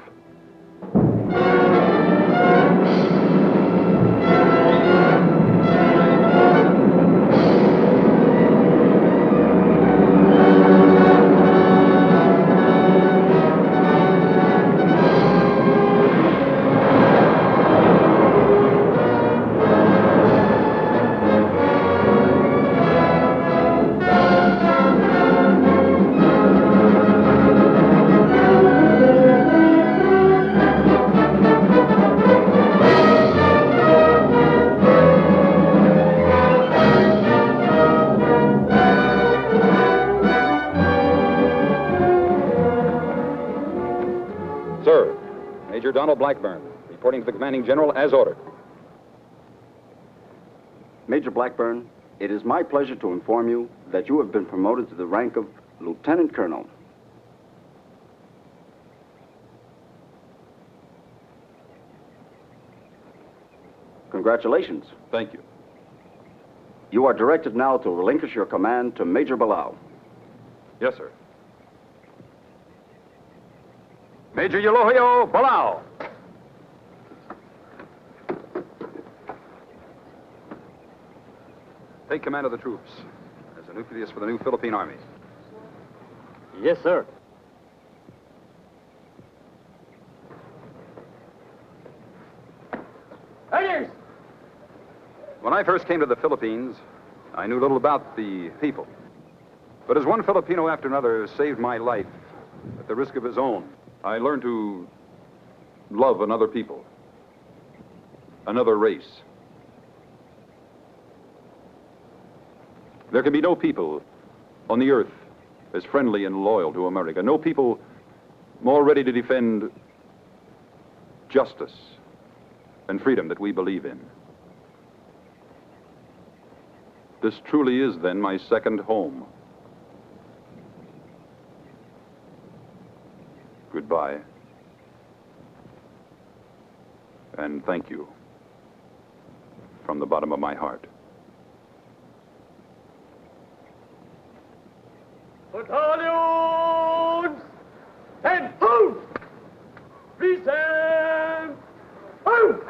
Major Donald Blackburn, reporting to the commanding general as ordered. Major Blackburn, it is my pleasure to inform you that you have been promoted to the rank of Lieutenant Colonel. Congratulations. Thank you. You are directed now to relinquish your command to Major Bilal. Yes, sir. Major Eulogio Bilal. Take command of the troops as a nucleus for the new Philippine Army. Yes, sir. Headers! When I first came to the Philippines, I knew little about the people. But as one Filipino after another saved my life at the risk of his own, I learned to love another people, another race. There can be no people on the earth as friendly and loyal to America, no people more ready to defend justice and freedom that we believe in. This truly is, then, my second home. Goodbye. And thank you from the bottom of my heart. Battalions! And move! Present! Move!